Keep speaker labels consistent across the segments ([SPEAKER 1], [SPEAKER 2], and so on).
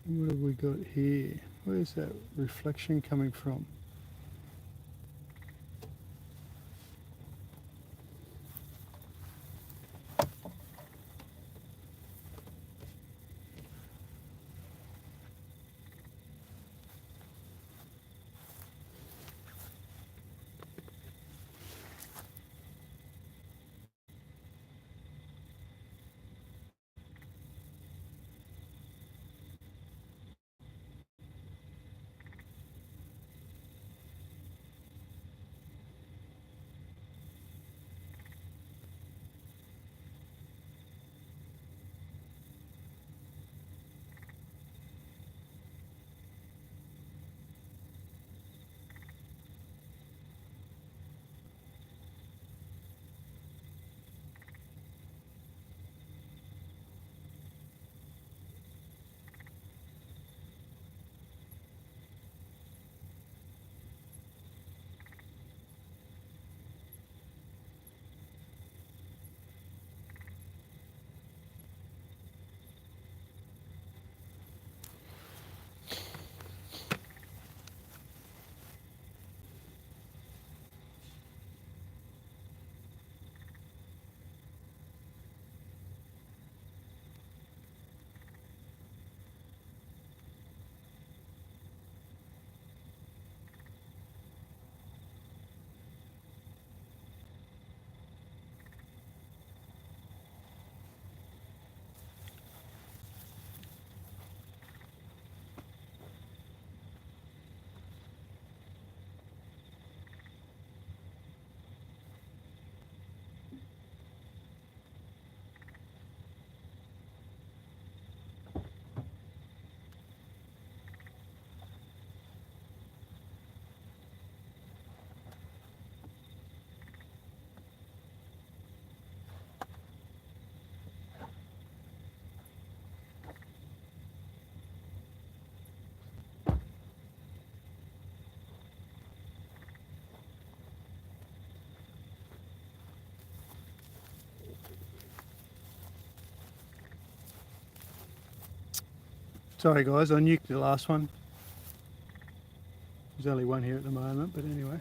[SPEAKER 1] What have we got here? Where's that reflection coming from? Sorry guys, I nuked the last one. There's only one here at the moment, but anyway.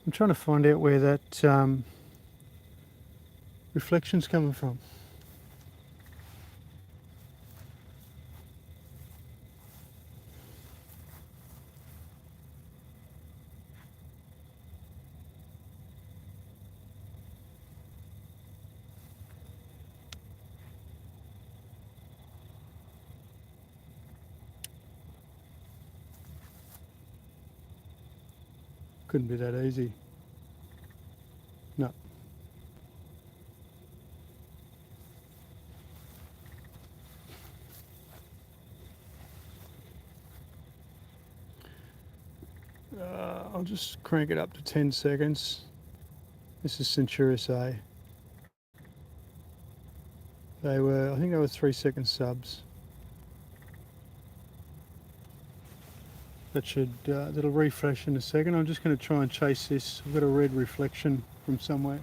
[SPEAKER 1] I'm trying to find out where that reflection's coming from. Couldn't be that easy. No. I'll just crank it up to 10 seconds. This is Centuris A. I think they were 3-second subs. That'll refresh in a second. I'm just going to try and chase this. I've got a red reflection from somewhere.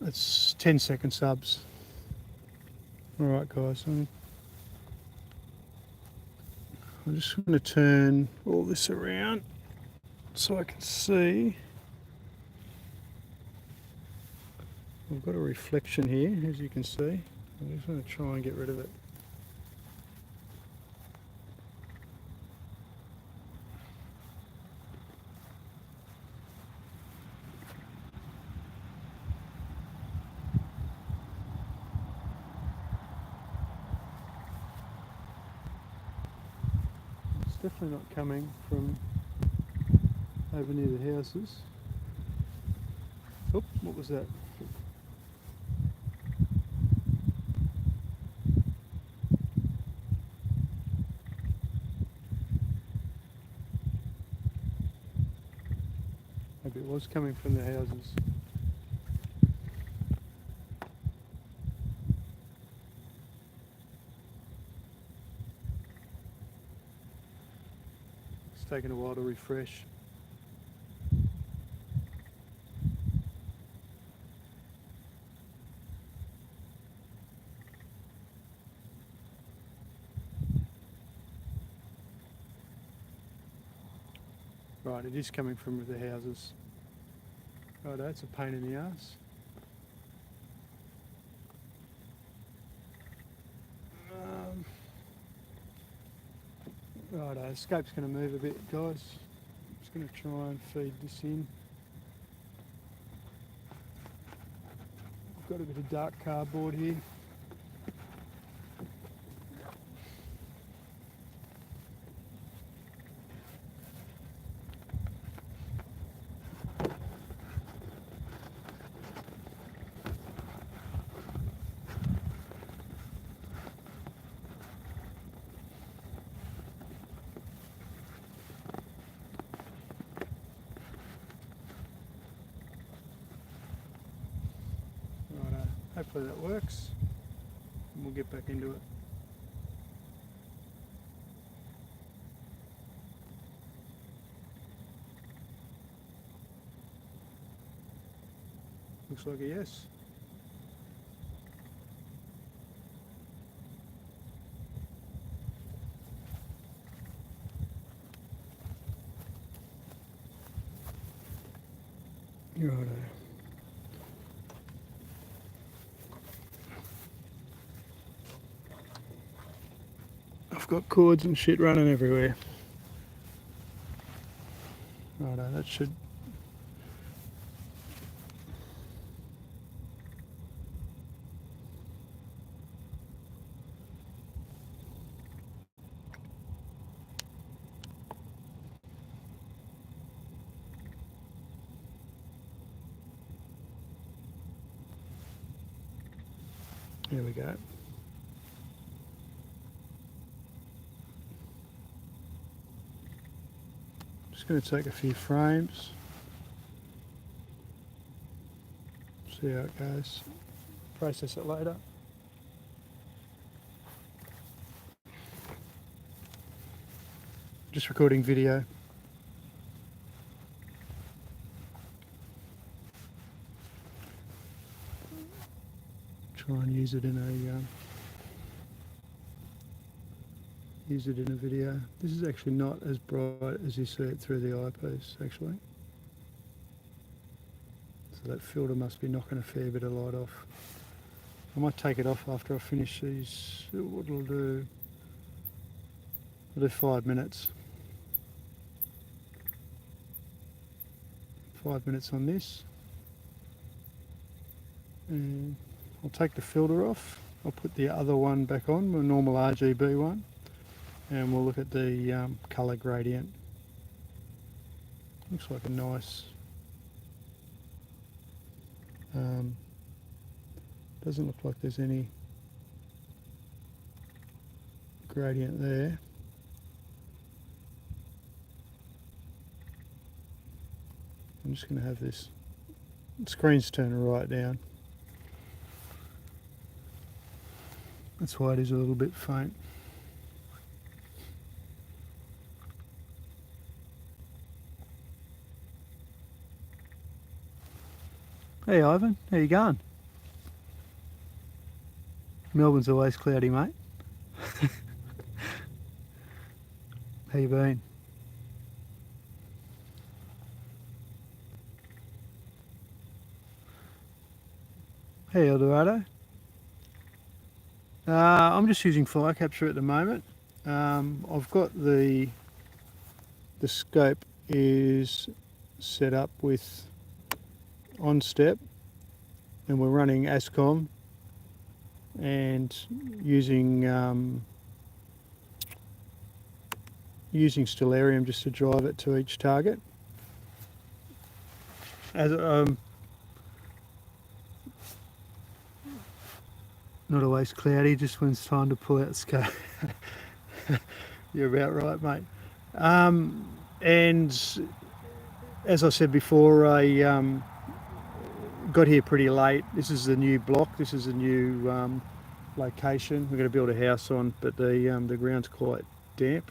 [SPEAKER 1] It's 10-second subs. All right, guys. I'm just going to turn all this around so I can see. We've got a reflection here, as you can see. I'm just going to try and get rid of it. It's definitely not coming from over near the houses. Oh, what was that? Maybe it was coming from the houses. It's taken a while to refresh. Right, it is coming from the houses. Right, that's a pain in the arse. Right, the scope's going to move a bit, guys. Just going to try and feed this in. I've got a bit of dark cardboard here. Hopefully that works, and we'll get back into it. Looks like a yes. Righto. I've got cords and shit running everywhere. Righto, that should... There we go. Just going to take a few frames, see how it goes, process it later. Just recording video. Try and use it in a video. This is actually not as bright as you see it through the eyepiece, actually. So that filter must be knocking a fair bit of light off. I might take it off after I finish these. What I'll do, I'll do 5 minutes. 5 minutes on this. And I'll take the filter off. I'll put the other one back on, my normal RGB one. And we'll look at the colour gradient. Looks like a nice, doesn't look like there's any gradient there. I'm just going to have this screen's turned right down. That's why it is a little bit faint. Hey Ivan, how you going? Melbourne's always cloudy, mate. How you been? Hey Eldorado. I'm just using fire capture at the moment. I've got the scope is set up with on step, and we're running ASCOM and using stellarium just to drive it to each target. As not always cloudy, just when it's time to pull out the scope. You're about right, mate. And as I said before, I got here pretty late. This is the new block. This is a new location. We're going to build a house on, but the ground's quite damp.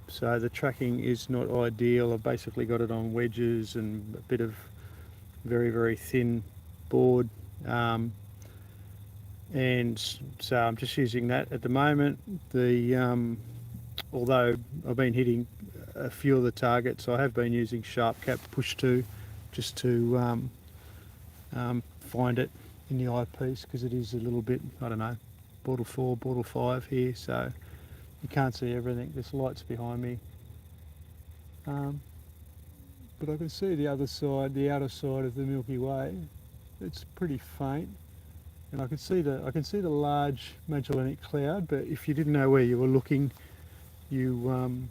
[SPEAKER 1] So the tracking is not ideal. I've basically got it on wedges and a bit of very, very thin board. And so I'm just using that at the moment. Although I've been hitting a few of the targets, I have been using sharp cap push 2 just to find it in the eyepiece, because it is a little bit, I don't know, bottle 4, bottle 5 here, so you can't see everything. There's lights behind me, but I can see the other side, the outer side of the Milky Way. It's pretty faint, and I can see the large Magellanic Cloud, but if you didn't know where you were looking, you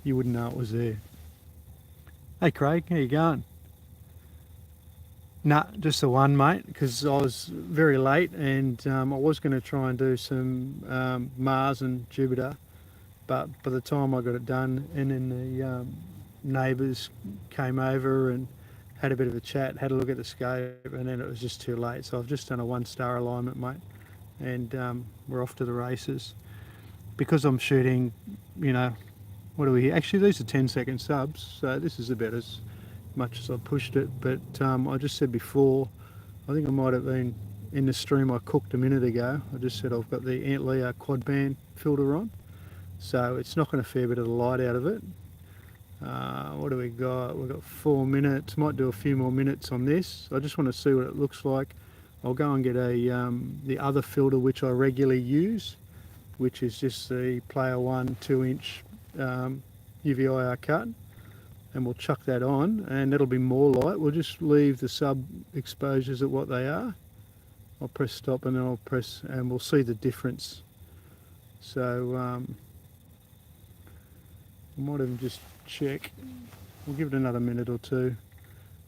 [SPEAKER 1] wouldn't know it was there. Hey Craig, how you going? Nah, just the one, mate, because I was very late, and I was going to try and do some Mars and Jupiter, but by the time I got it done, and then the neighbours came over and had a bit of a chat, had a look at the scope, and then it was just too late. So I've just done a 1-star alignment, mate, and we're off to the races. Because I'm shooting, you know, what are we, actually these are 10-second subs, so this is about as much as I pushed it, but I just said before, I think I might have been in the stream I cooked a minute ago, I just said I've got the Antlia Quadband filter on, so it's knocking a fair bit of the light out of it. What do we got? We've got 4 minutes, might do a few more minutes on this. I just want to see what it looks like. I'll go and get the other filter which I regularly use, which is just the PlayerOne 2-inch UV-IR cut, and we'll chuck that on, and that'll be more light. We'll just leave the sub exposures at what they are. I'll press stop, and then I'll press, and we'll see the difference. So I might even just check. We'll give it another minute or two.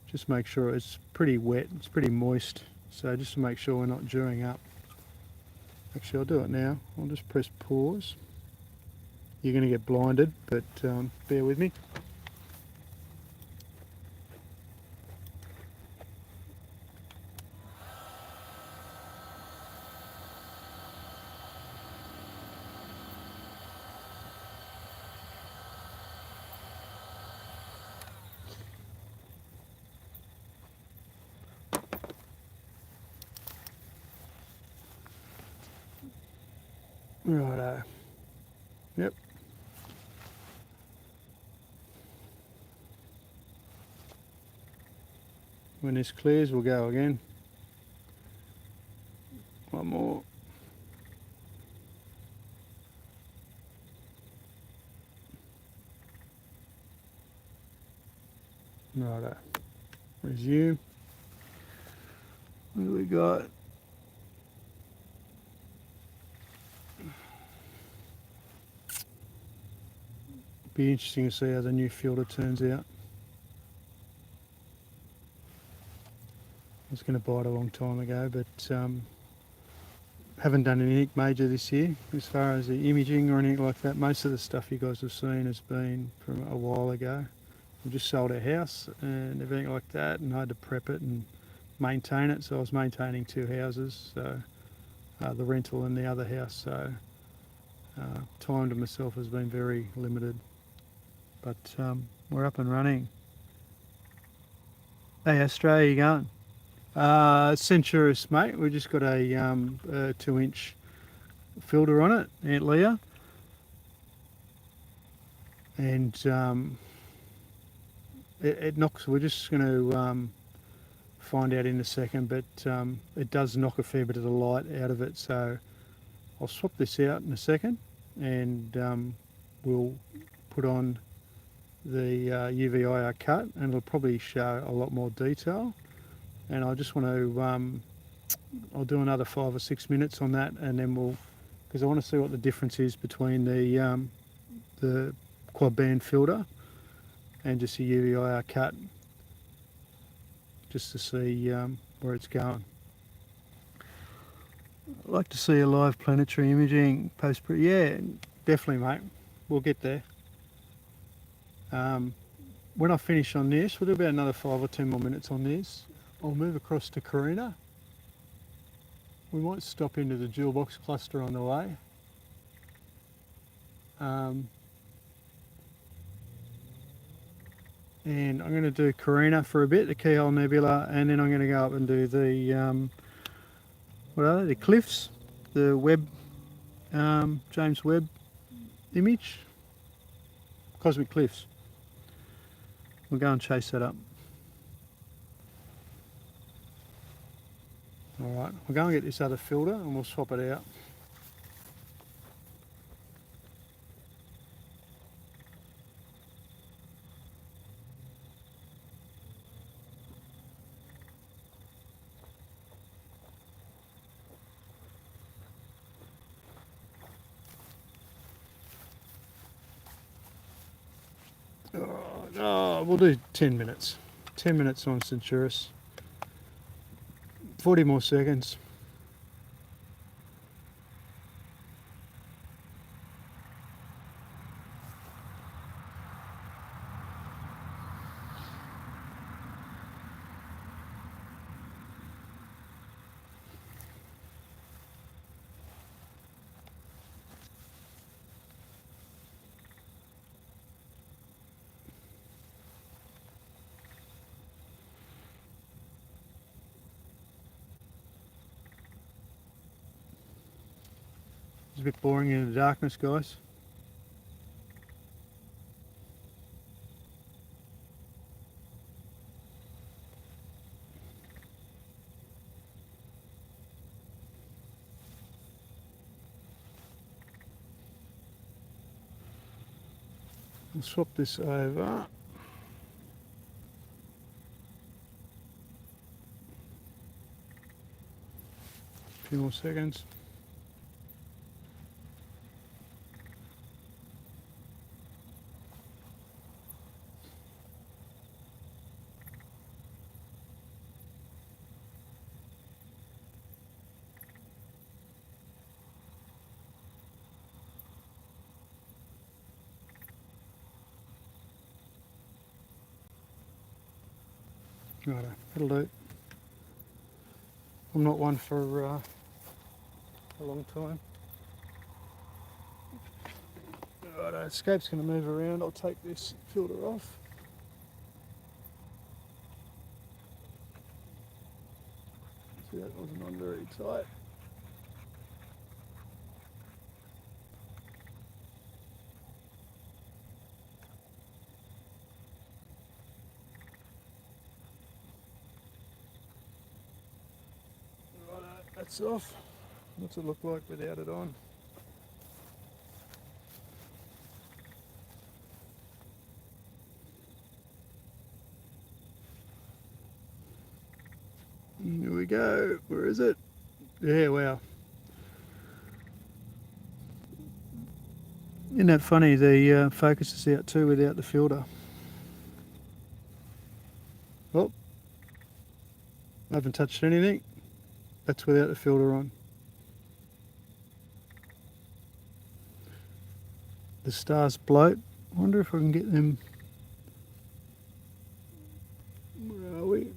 [SPEAKER 1] Just make sure it's pretty wet, it's pretty moist. So just to make sure we're not dewing up. Actually, I'll do it now. I'll just press pause. You're going to get blinded, but bear with me. Righto. Yep. When this clears, we'll go again. One more. Righto. Resume. What do we got? Be interesting to see how the new filter turns out. I was going to buy it a long time ago, but haven't done anything major this year as far as the imaging or anything like that. Most of the stuff you guys have seen has been from a while ago. We just sold our house and everything like that, and I had to prep it and maintain it. So I was maintaining 2 houses, so the rental and the other house. So time to myself has been very limited. But we're up and running. Hey Astro, how you going? Centuris, mate. We just got a 2-inch filter on it, Antlia. and it knocks. We're just going to find out in a second, but it does knock a fair bit of the light out of it. So I'll swap this out in a second, and we'll put on the UV IR cut, and it'll probably show a lot more detail. And I just want to, I'll do another 5 or 6 minutes on that, and then we'll, because I want to see what the difference is between the quad band filter and just the UV IR cut, just to see where it's going. I'd like to see a live planetary imaging post. Yeah, definitely, mate. We'll get there. When I finish on this, we'll do about another 5 or 10 more minutes on this. I'll move across to Karina. We might stop into the jewel box cluster on the way. And I'm going to do Karina for a bit, the Keyhole Nebula, and then I'm going to go up and do the, what are they, the cliffs, the Webb, James Webb image, Cosmic Cliffs. We'll go and chase that up. Alright, we'll go and get this other filter and we'll swap it out. Oh, we'll do 10 minutes. 10 minutes on Centaurus. 40 more seconds. It's a bit boring in the darkness, guys. I'll swap this over. A few more seconds. Righto, that'll do. I'm not one for a long time. Righto, escape's going to move around. I'll take this filter off. See, that wasn't on very tight. That's off. What's it look like without it on? Here we go. Where is it? Yeah, wow. Isn't that funny? The focus is out too without the filter. Oh, I haven't touched anything. That's without the filter on. The stars bloat. I wonder if I can get them. Where are we?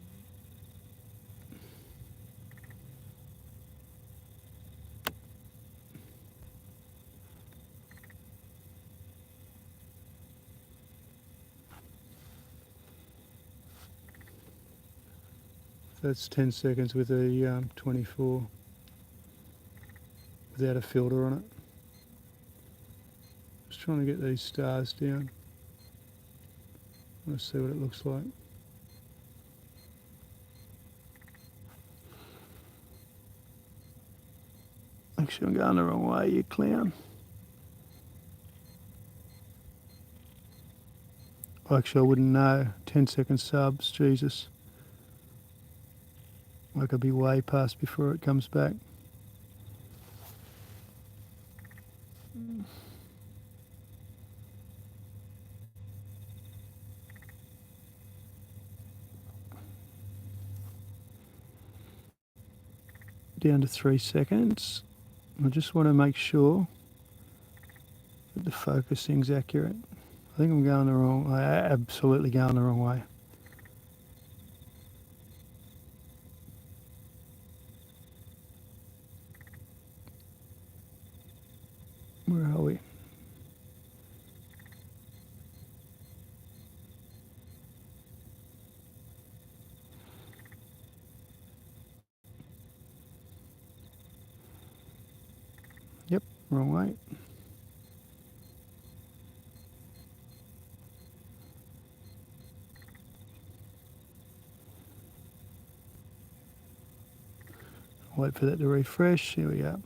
[SPEAKER 1] That's 10 seconds with a 24 without a filter on it. Just trying to get these stars down. Let's see what it looks like. Actually, I'm going the wrong way, you clown. Actually, I wouldn't know. 10-second subs, Jesus. I could be way past before it comes back. Down to 3 seconds. I just want to make sure that the focusing's accurate. I think I'm going the wrong way. Absolutely going the wrong way. Where are we? Yep, wrong way. Wait for that to refresh. Here we go.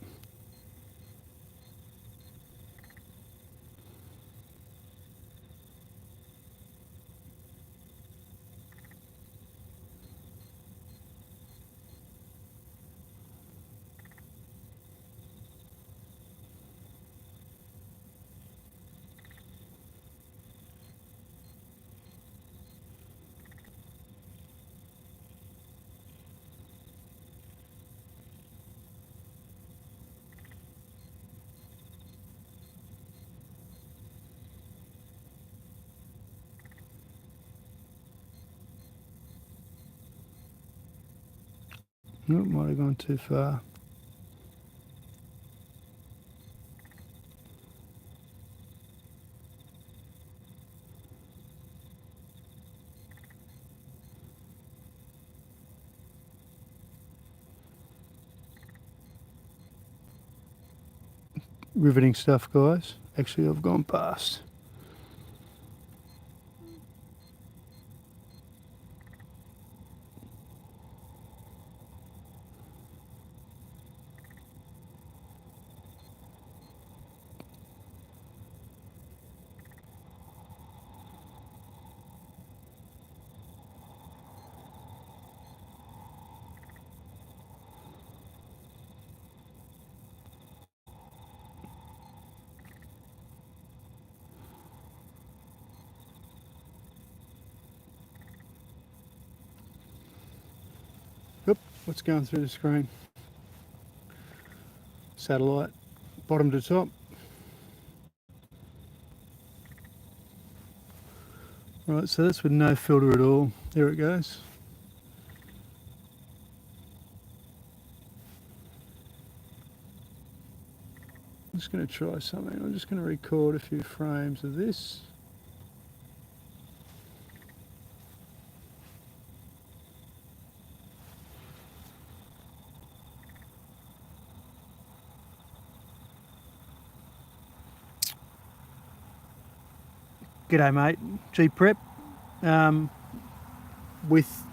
[SPEAKER 1] Nope, might have gone too far. Riveting stuff, guys. Actually, I've gone past. Oop, what's going through the screen? Satellite, bottom to top. Right, so that's with no filter at all. There it goes. I'm just going to try something. I'm just going to record a few frames of this. G'day mate, G-Prep with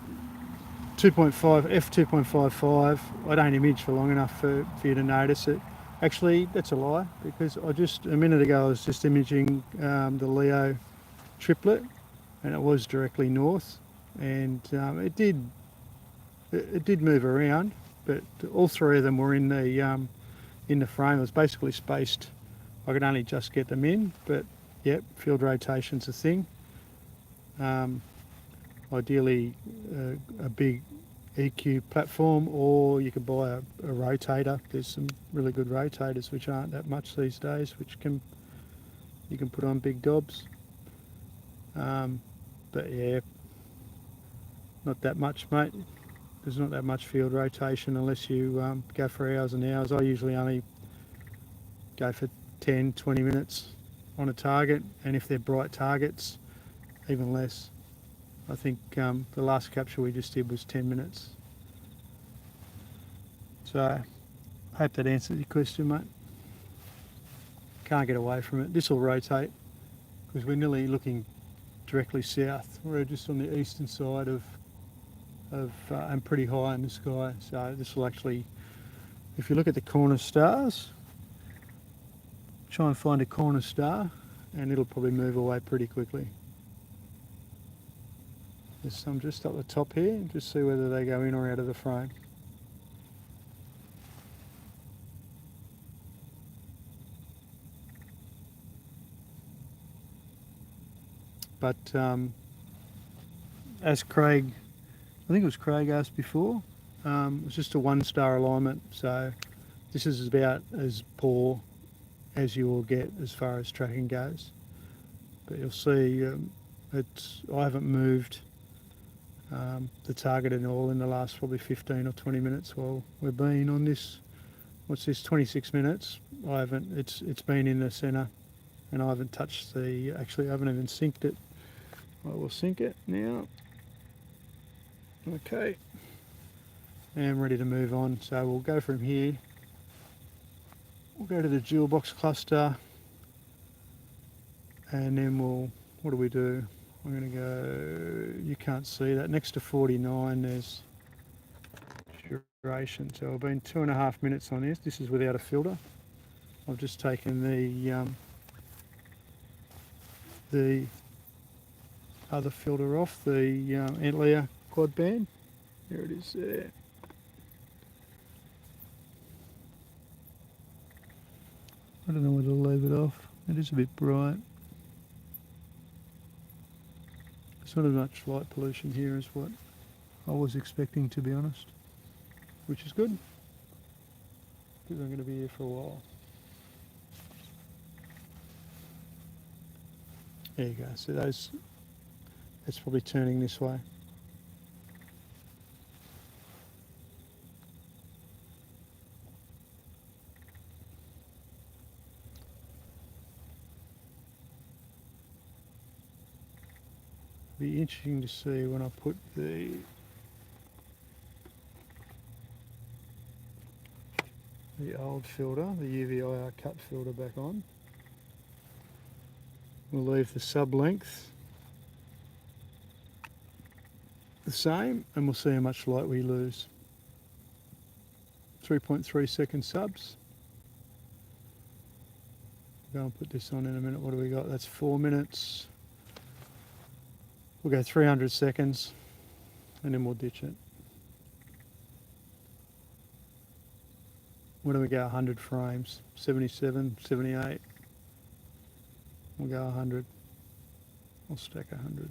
[SPEAKER 1] 2.5, f2.55. I don't image for long enough for you to notice it. Actually, that's a lie, because a minute ago I was just imaging the Leo triplet, and it was directly north, and it did move around, but all three of them were in the frame. It was basically spaced. I could only just get them in, but yep, field rotation's a thing. Ideally a big EQ platform, or you could buy a rotator. There's some really good rotators which aren't that much these days, which you can put on big Dobs. But yeah, not that much, mate. There's not that much field rotation unless you go for hours and hours. I usually only go for 10, 20 minutes on a target, and if they're bright targets, even less. I think the last capture we just did was 10 minutes. So I hope that answers your question, mate. Can't get away from it. This will rotate because we're nearly looking directly south. We're just on the eastern side of and pretty high in the sky. So this will actually, if you look at the corner stars, try and find a corner star, and it'll probably move away pretty quickly. There's some just up the top here, just see whether they go in or out of the frame. But as Craig, I think it was Craig asked before, it was just a 1-star alignment, so this is about as poor as you will get as far as tracking goes. But you'll see I haven't moved the target at all in the last probably 15 or 20 minutes while we've been on this. What's this, 26 minutes? It's been in the centre, and I haven't touched actually I haven't even synced it. I will sync it now. Okay, and I'm ready to move on. So we'll go from here. We'll go to the jewel box cluster, and then what do we do? I'm going to go, you can't see that, next to 49 there's duration. So I've been 2.5 minutes on this. This is without a filter. I've just taken the other filter off, the Antlia Quadband. There it is there. I don't know whether to leave it off. It is a bit bright. There's not as much light pollution here as what I was expecting, to be honest, which is good because I'm going to be here for a while. There you go. So that's probably turning this way. Be interesting to see when I put the old filter, the UV cut filter, back on. We'll leave the sub length the same, and we'll see how much light we lose. 3.3 second subs. Go and put this on in a minute. What do we got? That's 4 minutes. We'll go 300 seconds and then we'll ditch it. What do we go? 100 frames, 77, 78. We'll go 100. I'll stack 100.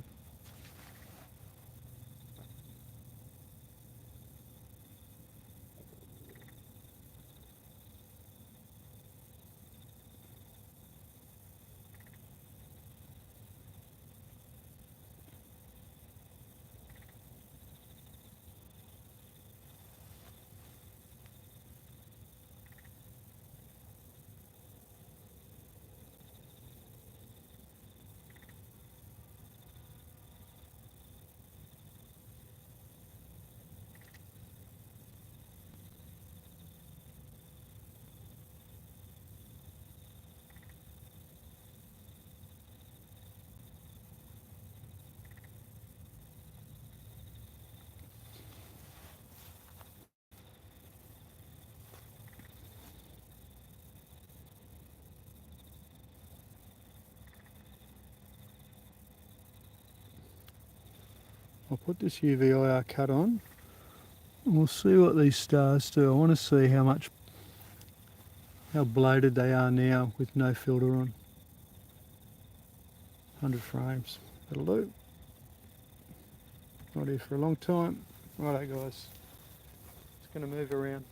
[SPEAKER 1] I'll put this UV cut on and we'll see what these stars do. I want to see how bloated they are now with no filter on. 100 frames, that'll do. Not here for a long time. Righto guys, it's going to move around.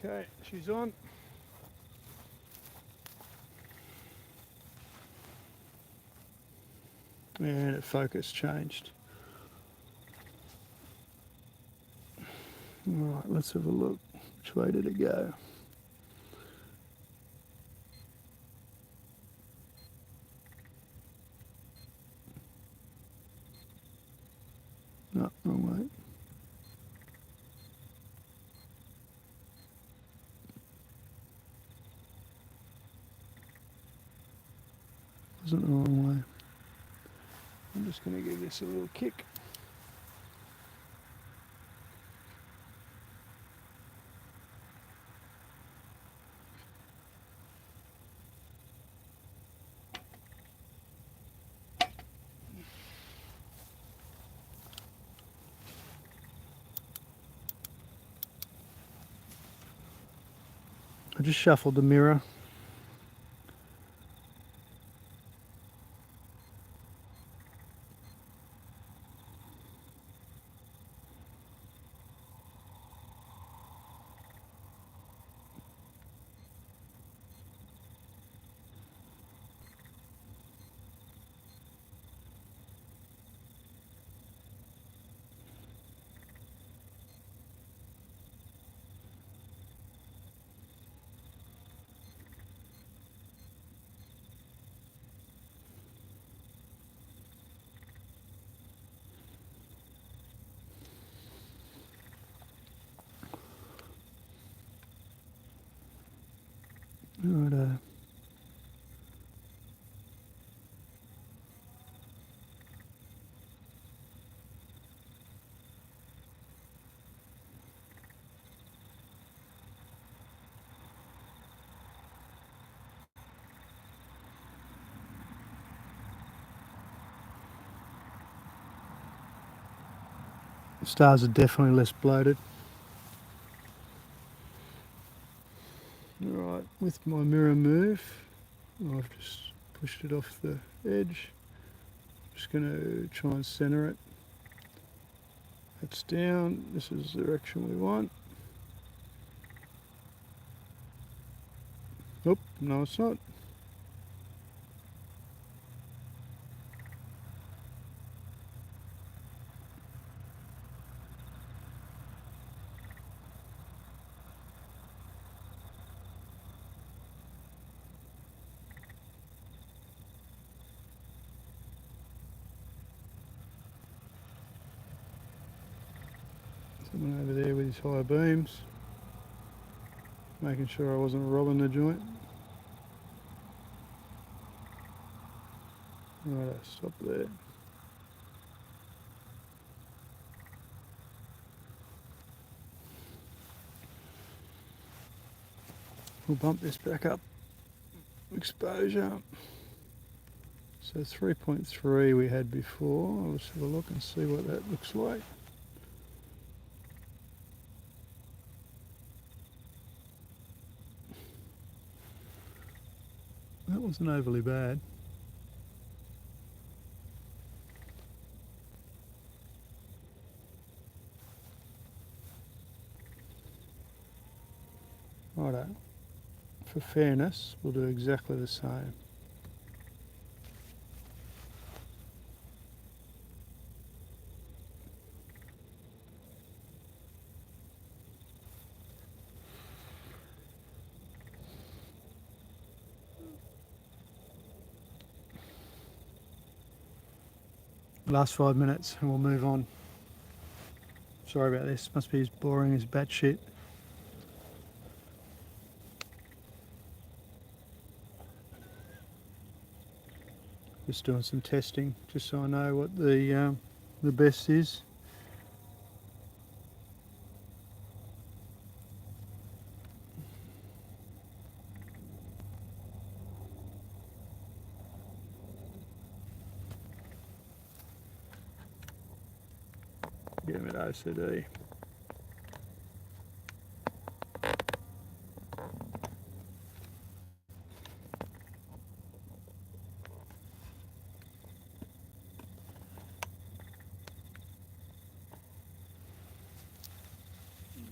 [SPEAKER 1] Okay, she's on. And the focus changed. Alright, let's have a look. Which way did it go? No, wrong way. Wasn't the wrong way. I'm just going to give this a little kick. I just shuffled the mirror. Righto. The stars are definitely less bloated. Alright, with my mirror move, I've just pushed it off the edge. Just going to try and center it. That's down, this is the direction we want. Oop, no it's not. Someone over there with his high beams, making sure I wasn't robbing the joint. Right, stop there. We'll bump this back up. Exposure. So 3.3 we had before. Let's have a look and see what that looks like. That wasn't overly bad. Righto. For fairness, we'll do exactly the same. Last 5 minutes and we'll move on. Sorry about this, must be as boring as batshit. Just doing some testing, just so I know what the best is. Get him at OCD.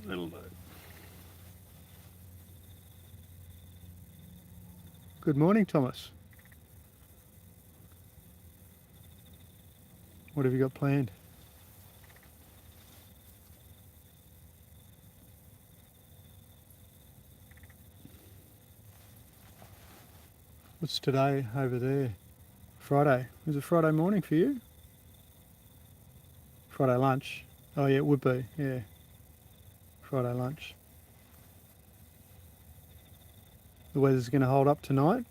[SPEAKER 1] That'll do. Good morning, Thomas. What have you got planned? What's today over there? Friday. Is it Friday morning for you? Friday lunch. Oh yeah, it would be, yeah. Friday lunch. The weather's going to hold up tonight.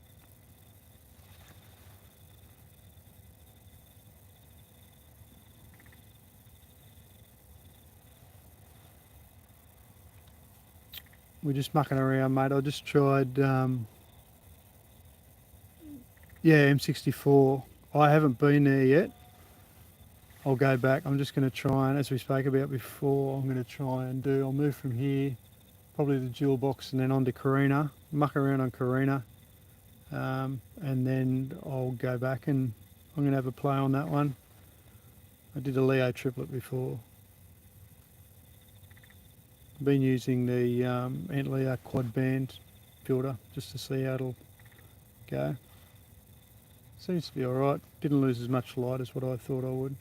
[SPEAKER 1] We're just mucking around, mate. I just tried, yeah, M64. I haven't been there yet. I'll go back. I'm just going to try and, as we spoke about before, I'm going to try and do, I'll move from here, probably the jewel box and then on to Karina, muck around on Karina, and then I'll go back and I'm going to have a play on that one. I did a Leo triplet before. I've been using the Antlia Quadband filter just to see how it'll go. Seems to be alright. Didn't lose as much light as what I thought I would.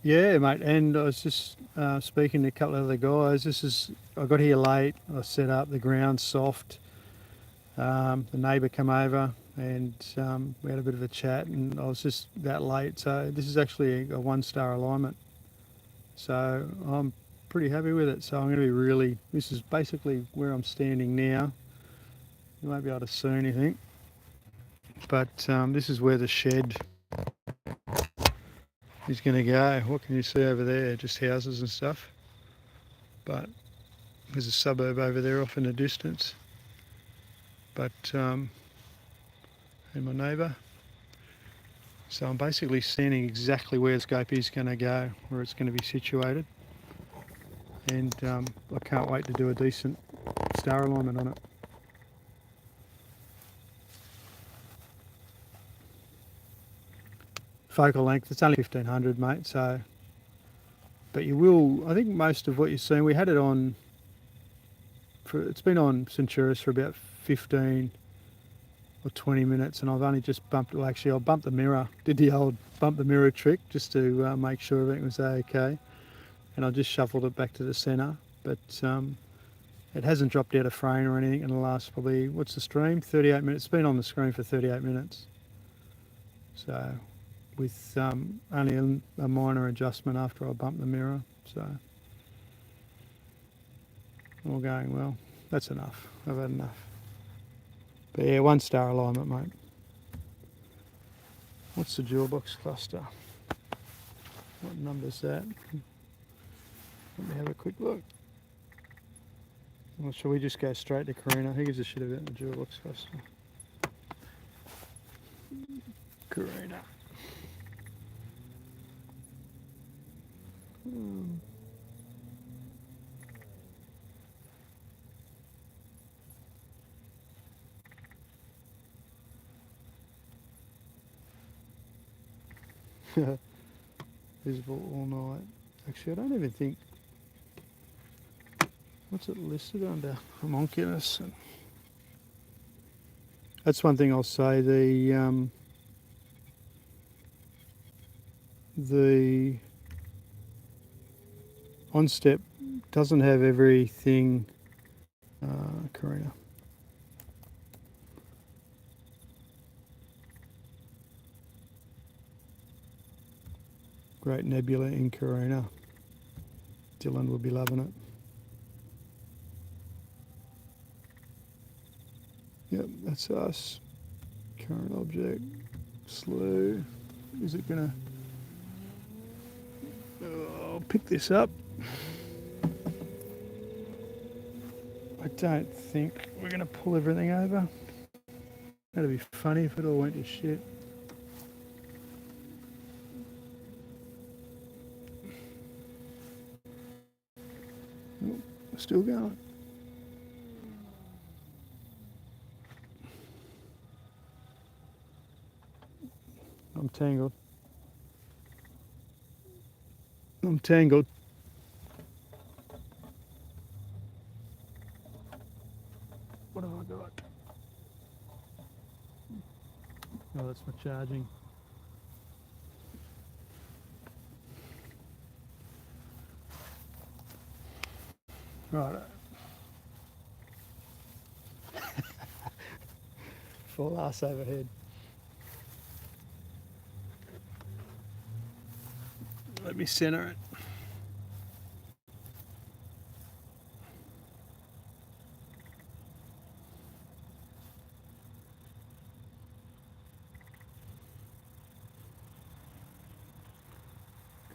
[SPEAKER 1] Yeah, mate, and I was just speaking to a couple of other guys. I got here late, I set up, the ground's soft. The neighbour come over and we had a bit of a chat, and I was just that late. So this is actually a 1-star alignment. So I'm pretty happy with it. So I'm going to be this is basically where I'm standing now. You won't be able to see anything, but this is where the shed is going to go. What can you see over there? Just houses and stuff. But there's a suburb over there off in the distance. But and my neighbour. So I'm basically standing exactly where the scope is going to go, where it's going to be situated. And I can't wait to do a decent star alignment on it. Focal length, it's only 1500, mate, so, but you will, I think most of what you're seeing, we had it on, it's been on Centuris for about 15 or 20 minutes, and I've only just bumped, well actually I bumped the mirror, did the old bump the mirror trick just to make sure everything was okay, and I just shuffled it back to the centre, but it hasn't dropped out of frame or anything in the last probably, what's the stream, 38 minutes, it's been on the screen for 38 minutes, so with only a minor adjustment after I bumped the mirror, so all going well. That's enough, I've had enough. But yeah, 1-star alignment, mate. What's the jewel box cluster? What number's that? Let me have a quick look. Well, shall we just go straight to Karina? Who gives a shit about the jewel box cluster? Karina. Visible all night. Actually, I don't even think. What's it listed under? Homunculus. That's one thing I'll say. The on-step doesn't have everything. Karina. Great nebula in Karina. Dylan will be loving it. Yep, that's us. Current object. Slew. Is it gonna... I'll pick this up. I don't think we're gonna pull everything over. That'd be funny if it all went to shit. Still going. tangled. I'm tangled. What have I got? Oh, that's my charging. Right. Full ass overhead. Let me center it.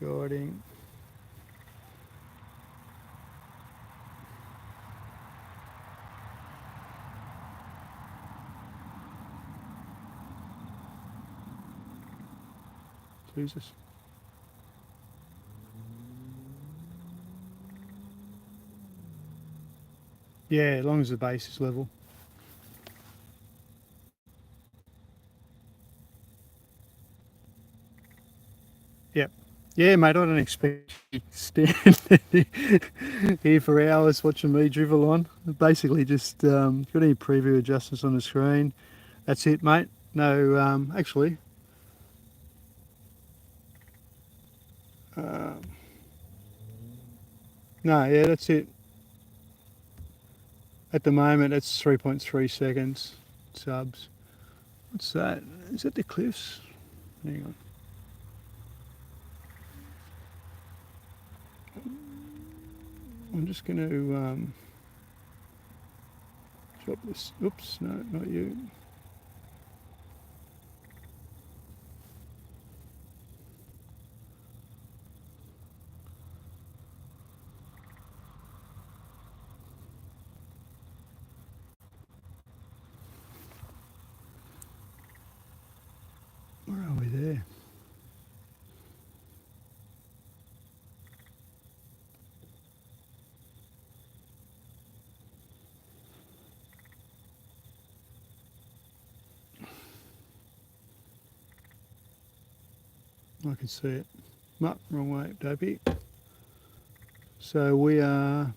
[SPEAKER 1] Guiding. Jesus. Yeah, as long as the base is level. Yep. Yeah, mate, I don't expect you to stand here for hours watching me drivel on. Basically just got any preview adjustments on the screen. That's it, mate. No, actually, no, yeah, that's it. At the moment, it's 3.3 seconds subs. What's that? Is that the cliffs? Hang on. I'm just going to drop this. Oops, no, not you. Where are we there? I can see it. No, wrong way, Dopey. So we are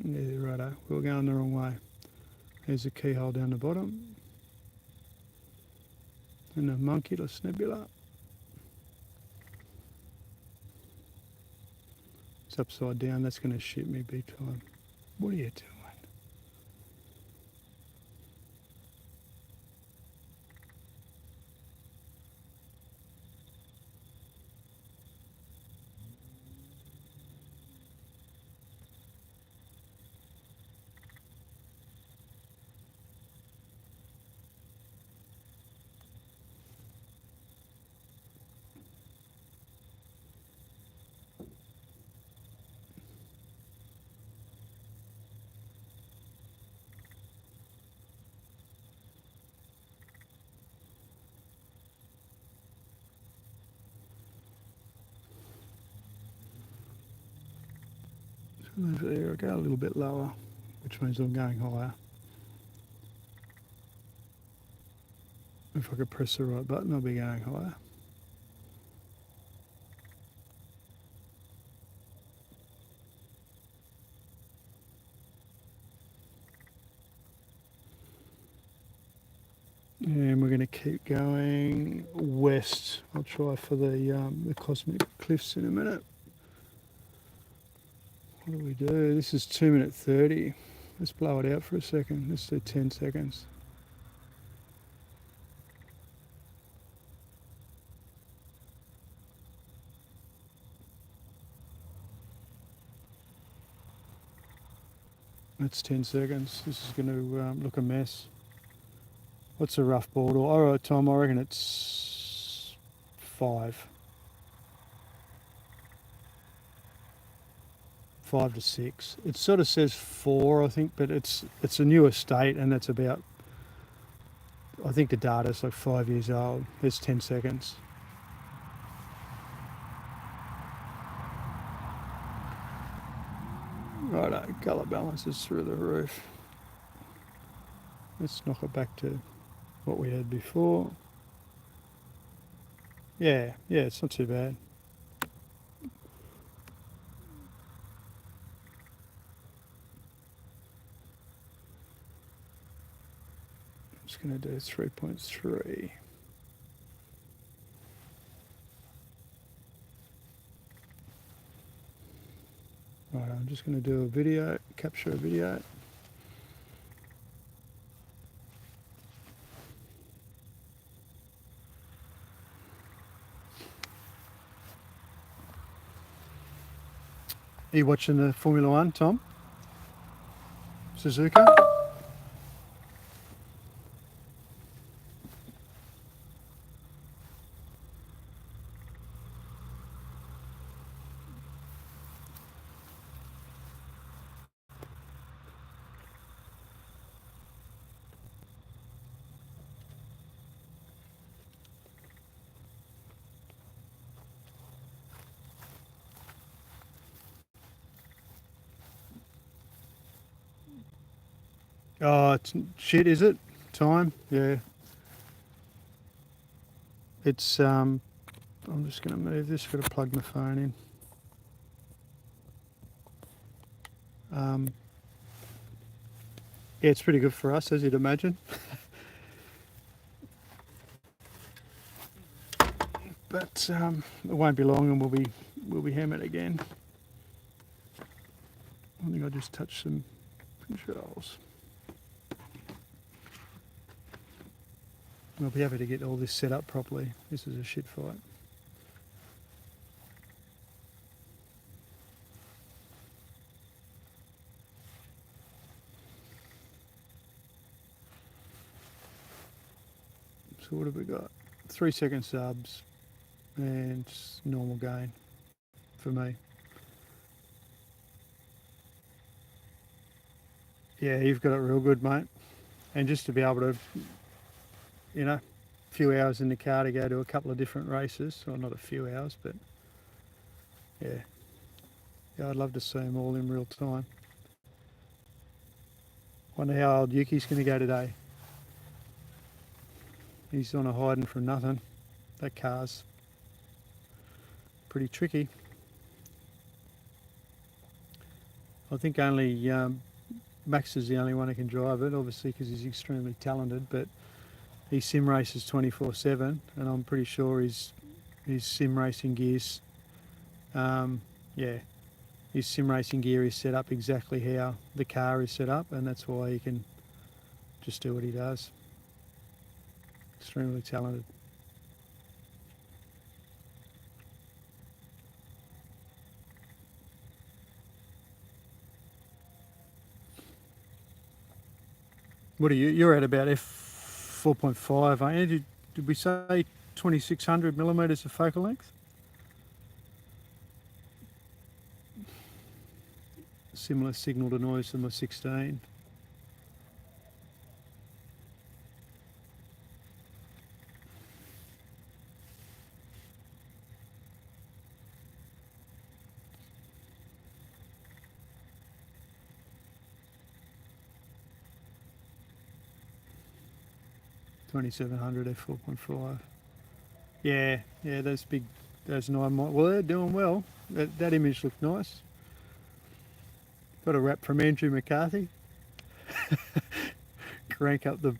[SPEAKER 1] yeah, righto. We were going the wrong way. There's a keyhole down the bottom. And the Monculus Nebula. It's upside down. That's going to shoot me big time. What are you doing? There I go, a little bit lower, which means I'm going higher. If I could press the right button, I'll be going higher. And we're going to keep going west. I'll try for the cosmic cliffs in a minute. What do we do? This is 2 minutes 30. Let's blow it out for a second. Let's do 10 seconds. That's 10 seconds. This is going to look a mess. What's a rough border? All right, Tom, I reckon it's 5. 5 to 6. It sort of says 4, I think, but it's a new estate, and it's about, I think the data's like 5 years old. There's 10 seconds. colour balance is through the roof. Let's knock it back to what we had before. Yeah, it's not too bad. I'm just going to do 3.3. Right, I'm just going to do a video, capture a video. Are you watching the Formula One, Tom? Suzuka? Oh, it's shit, is it? Time? Yeah. It's, I'm just going to move this, got to plug my phone in. Yeah, it's pretty good for us, as you'd imagine. But it won't be long and we'll be hammered again. I think I'll just touch some controls. We'll be happy to get all this set up properly. This is a shit fight. So what have we got? 3-second subs and normal gain for me. Yeah, you've got it real good, mate. And just to be able to, you know, a few hours in the car to go to a couple of different races, well, not a few hours, but yeah. Yeah, I'd love to see them all in real time. Wonder how old Yuki's going to go today. He's on a hiding from nothing. That car's pretty tricky. I think only Max is the only one who can drive it, obviously because he's extremely talented, but he sim races 24/7 and I'm pretty sure his sim racing gears, yeah, his sim racing gear is set up exactly how the car is set up, and that's why he can just do what he does. Extremely talented. What are you? You're at about f4.5, aren't you? Did we say 2600 millimeters of focal length? Similar signal to noise to my 16. $2,700 f4.5. Yeah, those 9 well, they're doing well. That image looked nice. Got a rap from Andrew McCarthy. Crank up the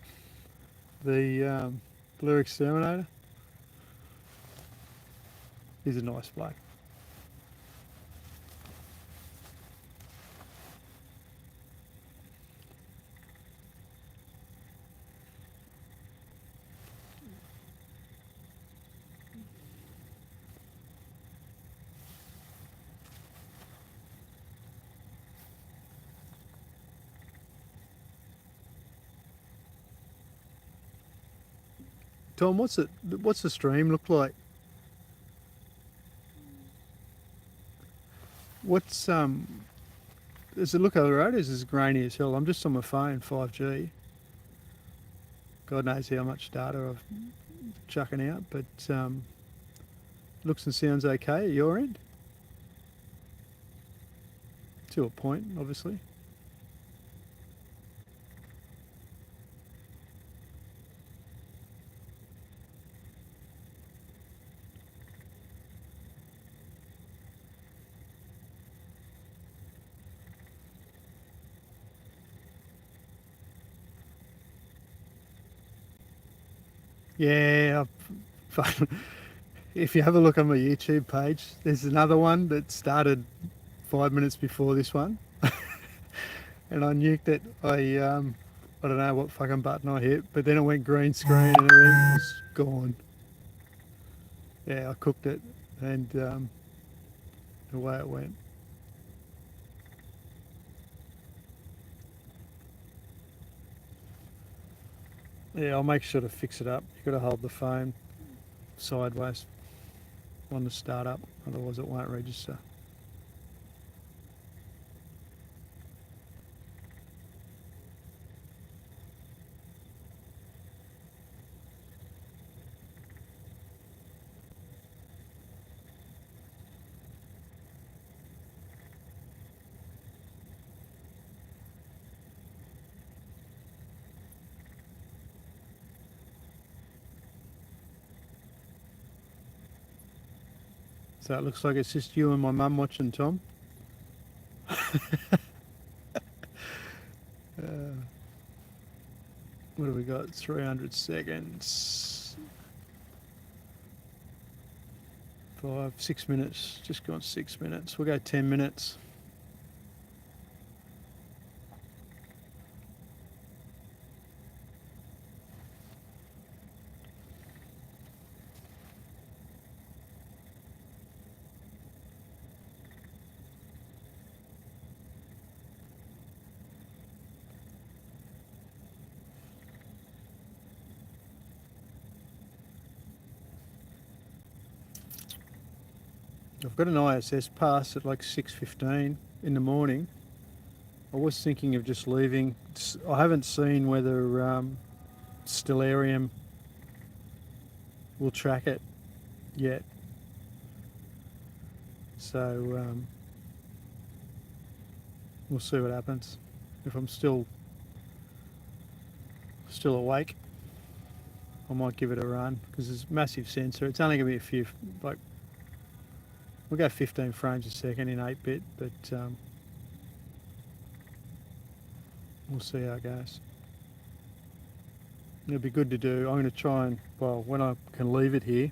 [SPEAKER 1] Blue Exterminator. He's a nice bloke. Tom, what's the stream look like? What's does it look alright? Is it grainy as hell? I'm just on my phone, 5G. God knows how much data I've chucking out, but looks and sounds okay at your end. to a point, obviously. Yeah, if you have a look on my YouTube page, there's another one that started 5 minutes before this one, and I nuked it. I don't know what fucking button I hit, but then it went green screen and everything was gone. Yeah, I cooked it, and the way it went. Yeah, I'll make sure to fix it up. You've got to hold the phone sideways on the startup, otherwise it won't register. So it looks like it's just you and my mum watching, Tom. What have we got? 300 seconds. 6 minutes. Just gone 6 minutes. We'll go 10 minutes. I've got an ISS pass at like 6:15 in the morning. I was thinking of just leaving. I haven't seen whether Stellarium will track it yet. So we'll see what happens. If I'm still awake, I might give it a run because it's a massive sensor. It's only going to be a few, like, we'll go 15 frames a second in 8-bit, but we'll see how it goes. It'll be good to do. I'm going to try and, well, when I can leave it here,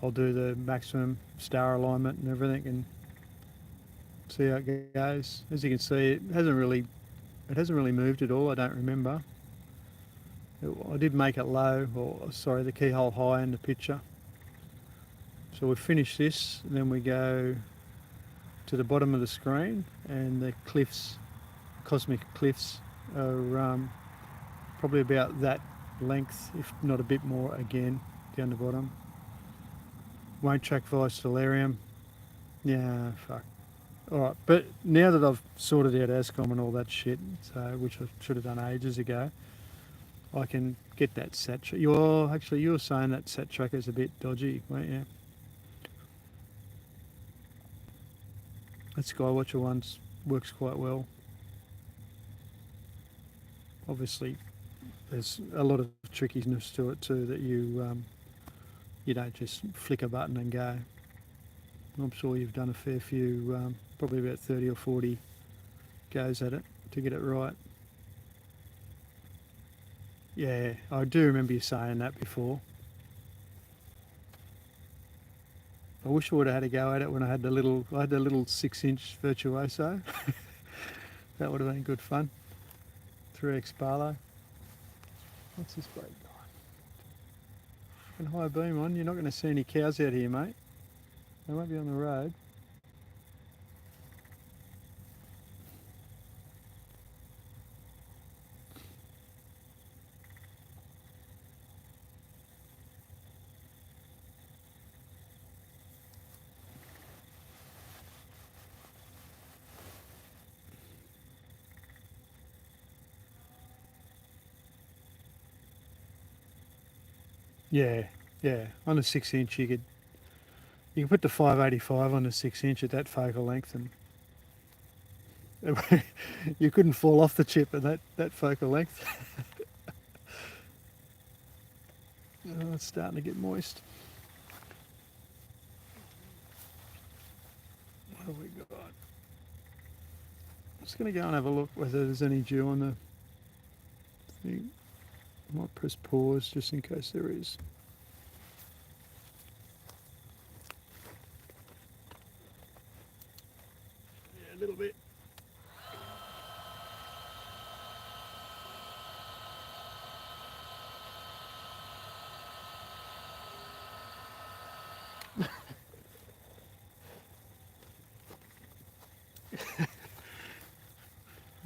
[SPEAKER 1] I'll do the maximum star alignment and everything and see how it goes. As you can see, it hasn't really moved at all. I don't remember. I did make it low, or sorry, the keyhole high in the picture. So we finish this, and then we go to the bottom of the screen, and the cliffs, cosmic cliffs, are probably about that length, if not a bit more again, down the bottom. Won't track via Stellarium. Yeah, fuck. Alright, but now that I've sorted out ASCOM and all that shit, so, which I should have done ages ago, I can get that sat track. You were saying that sat tracker is a bit dodgy, weren't you? That Skywatcher one works quite well. Obviously, there's a lot of trickiness to it too, that you don't just flick a button and go. I'm sure you've done a fair few, probably about 30 or 40 goes at it to get it right. Yeah, I do remember you saying that before. I wish I would have had a go at it when I had the little 6-inch Virtuoso. That would have been good fun. 3x Barlow. What's this bloke got? High beam on. You're not going to see any cows out here, mate. They won't be on the road. Yeah, yeah. On a 6-inch, you can put the 585 on a 6-inch at that focal length, and You couldn't fall off the chip at that focal length. Oh, it's starting to get moist. What have we got? I'm just going to go and have a look whether there's any dew on the thing. I might press pause just in case there is. Yeah, a little bit.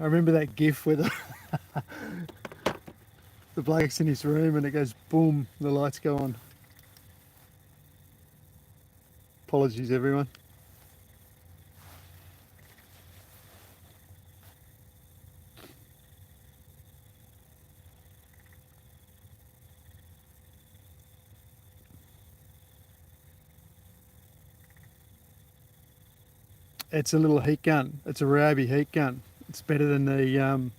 [SPEAKER 1] I remember that GIF where the bloke's in his room and it goes boom, the lights go on. Apologies everyone. It's a little heat gun. It's a Ryobi heat gun. It's better than the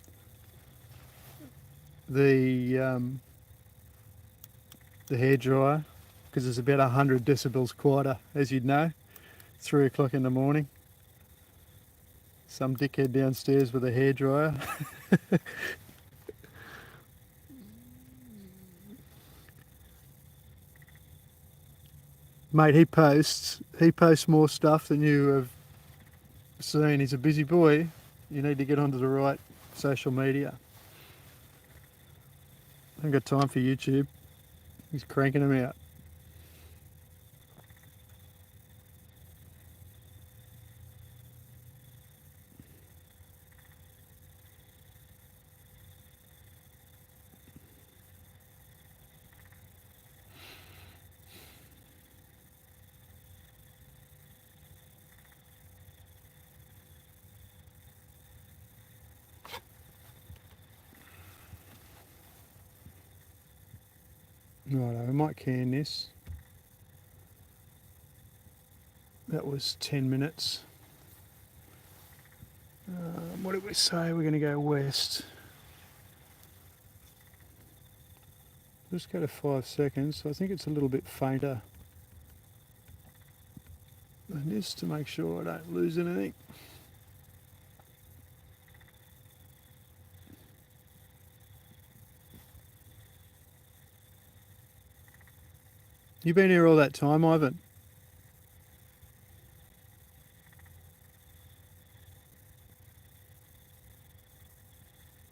[SPEAKER 1] hairdryer because it's about 100 decibels quieter, as you'd know. 3 o'clock in the morning. Some dickhead downstairs with a hairdryer. Mate, he posts more stuff than you have seen. He's a busy boy. You need to get onto the right social media. I haven't got time for YouTube. He's cranking them out. Righto, I might can this. That was 10 minutes. What did we say? We're going to go west. Just go to 5 seconds. So I think it's a little bit fainter than this to make sure I don't lose anything. You've been here all that time, Ivan?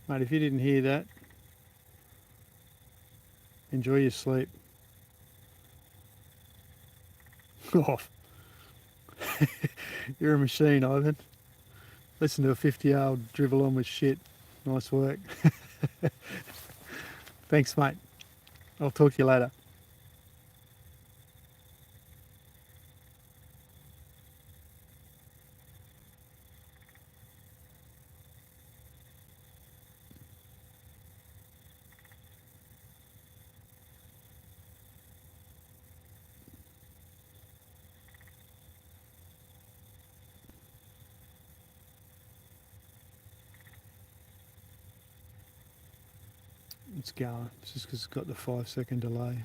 [SPEAKER 1] Mate, if you didn't hear that, enjoy your sleep. Off. You're a machine, Ivan. Listen to a 50-year-old drivel on with shit. Nice work. Thanks, mate. I'll talk to you later. It's going. It's just because it's got the 5-second delay.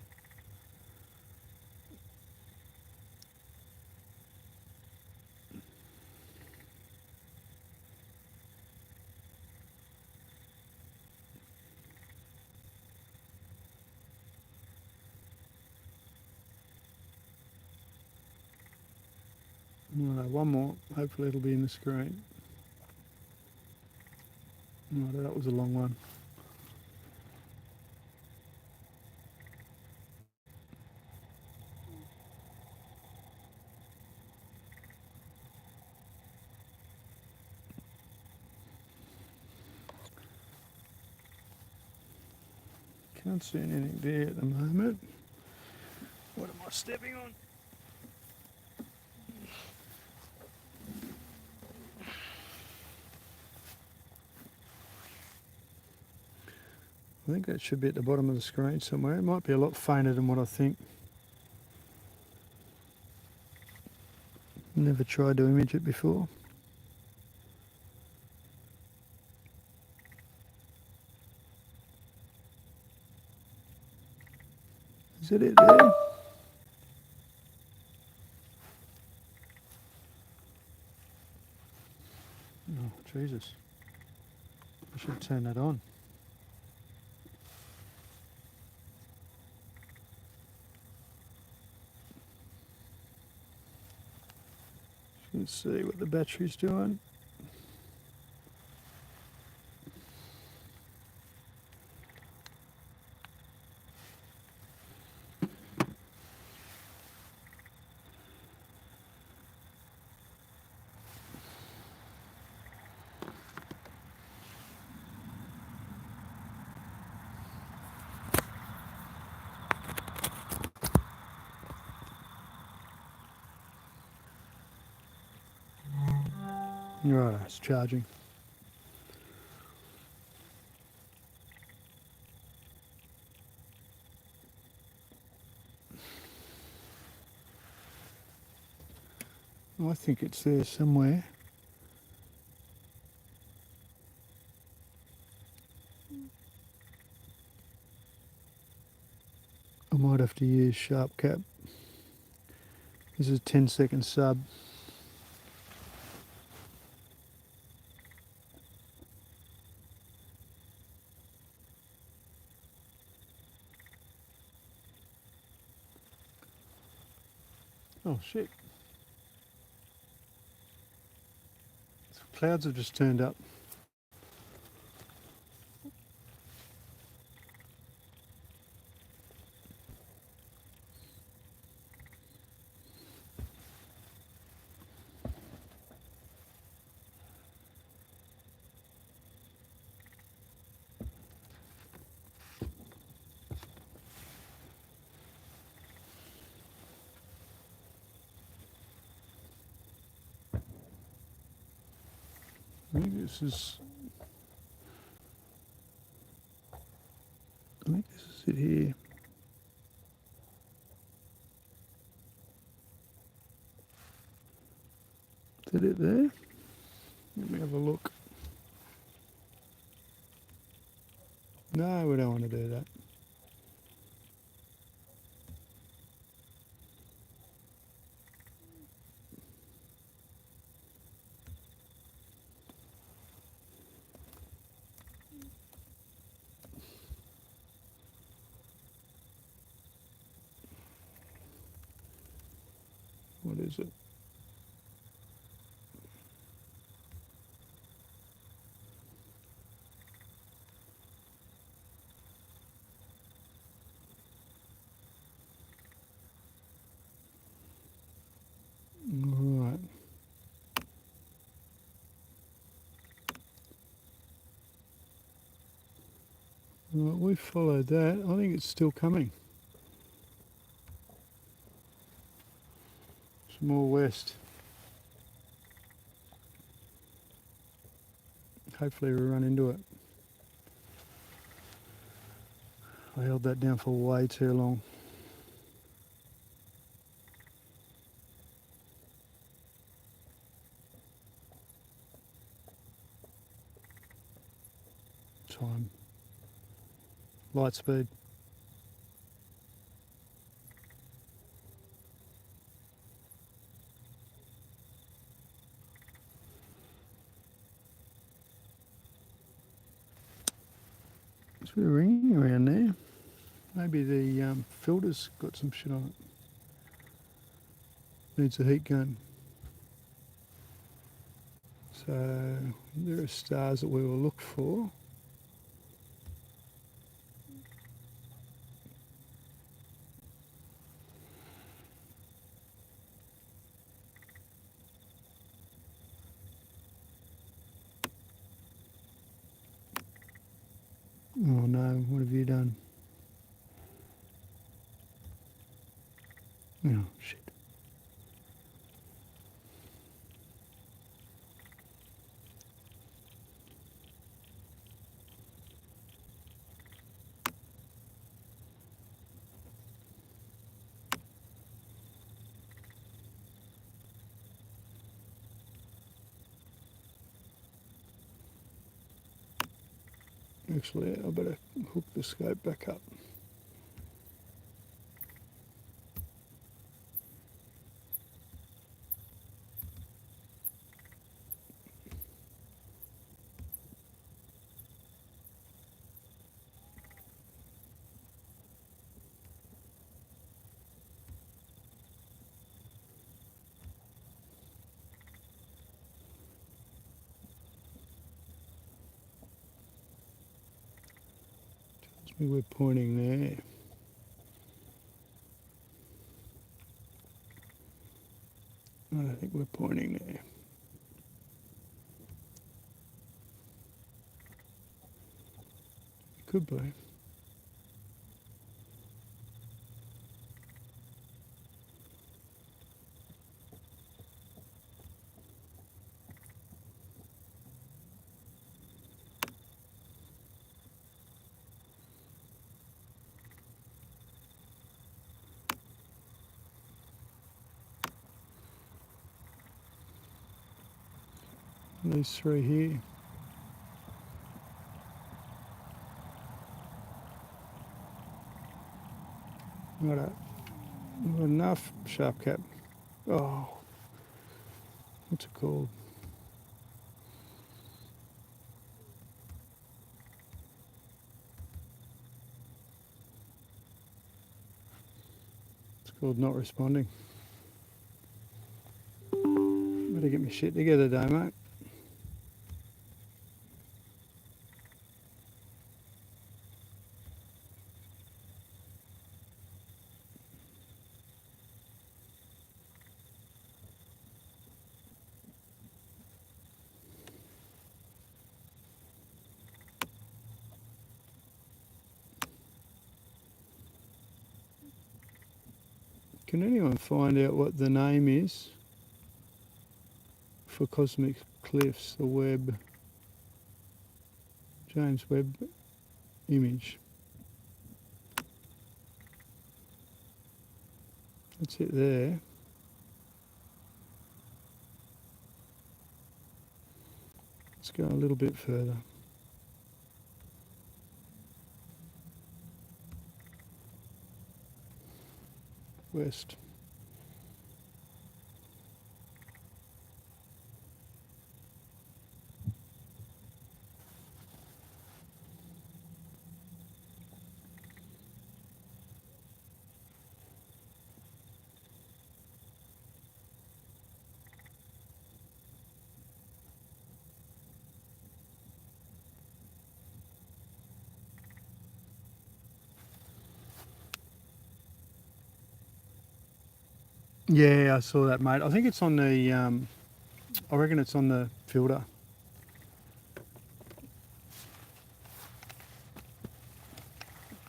[SPEAKER 1] No, one more. Hopefully it'll be in the screen. No, that was a long one. Can't see anything there at the moment. What am I stepping on? I think that should be at the bottom of the screen somewhere. It might be a lot fainter than what I think. Never tried to image it before. Is that it there? Oh, Jesus. I should turn that on. Let's see what the battery's doing. Right, it's charging. I think it's there somewhere. I might have to use sharp cap. This is a 10-second sub. Oh shit. Clouds have just turned up. I think this is it here. Is that it there? Let me have a look. No, we don't want to do that. What is it? Right. Well, we followed that. I think it's still coming. Some more west. Hopefully we run into it. I held that down for way too long. Time. Light speed. It's a bit of ringing around there. Maybe the filter's got some shit on it. Needs a heat gun. So there are stars that we will look for. Oh no, what have you done? Oh shit. Actually, I better hook the scope back up. We're pointing there. I don't think we're pointing there. Could be. These three here. Not enough sharp cap. Oh, what's it called? It's called not responding. Better get my shit together, though, mate. Can anyone find out what the name is for Cosmic Cliffs, the Webb, James Webb image? That's it there. Let's go a little bit further. West. Yeah, I saw that, mate. I think it's on the, I reckon it's on the filter.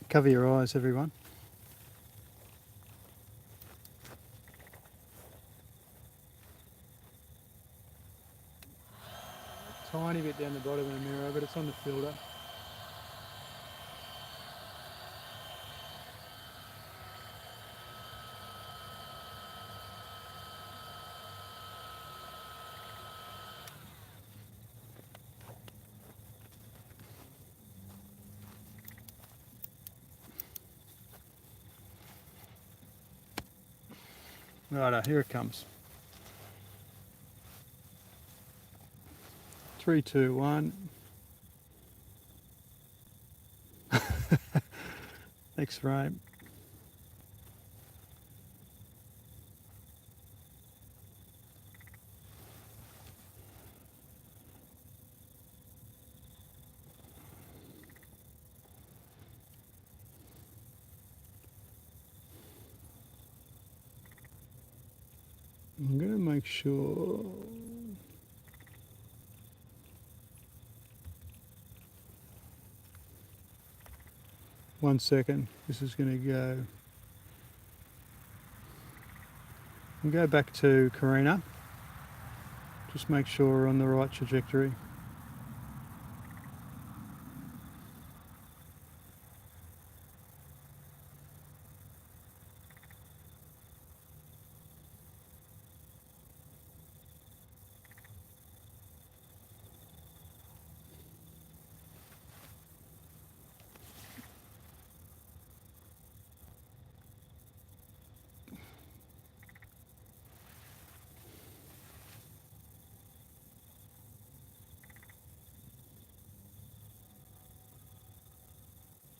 [SPEAKER 1] Cover your eyes, everyone. Tiny bit down the bottom of the mirror, but it's on the filter. Righto, here it comes. 3, 2, 1. Next frame. I'm going to make sure. One second, this is going to go. I'll go back to Karina. Just make sure we're on the right trajectory.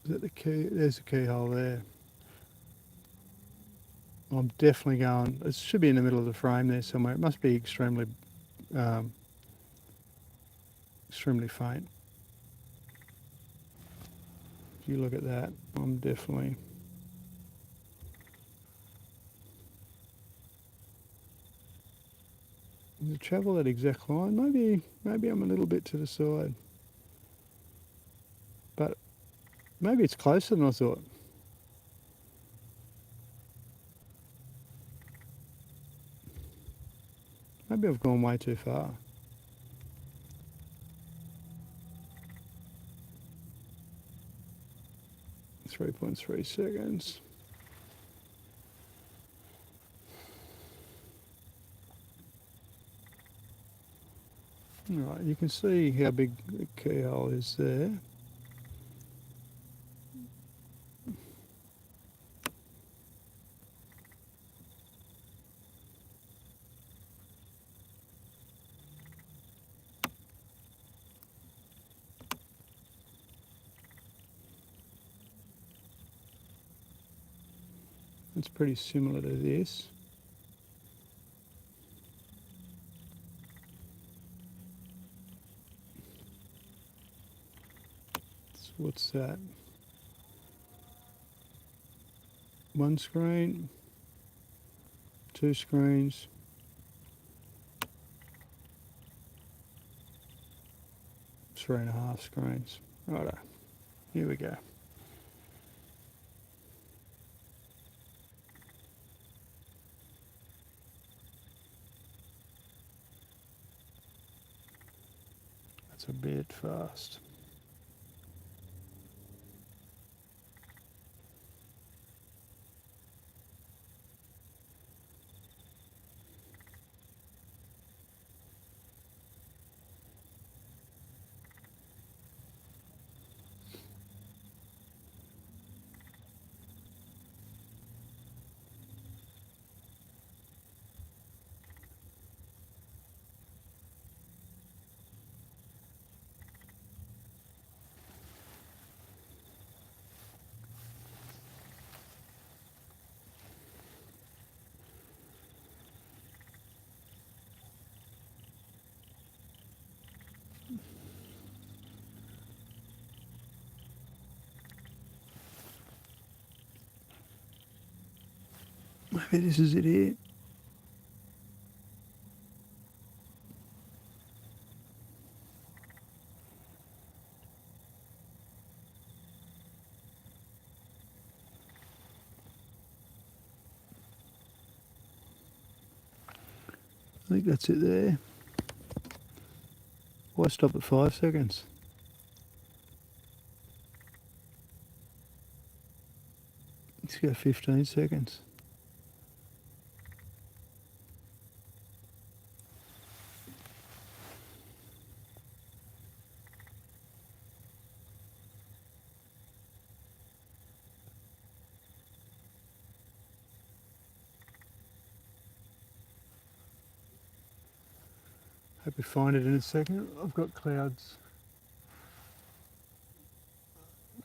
[SPEAKER 1] Is that the key? There's the keyhole there. I'm definitely going, it should be in the middle of the frame there somewhere. It must be extremely faint. you look at that, I'm definitely... To travel that exact line, maybe I'm a little bit to the side. But maybe it's closer than I thought. Maybe I've gone way too far. 3.3 seconds. Right, you can see how big the keyhole is there. It's pretty similar to this. So what's that? One screen, two screens, 3.5 screens. Righto, here we go. That's a bit fast. Maybe this is it here. I think that's it there. Why stop at 5 seconds? Let's go 15 seconds. Hope you find it in a second. I've got clouds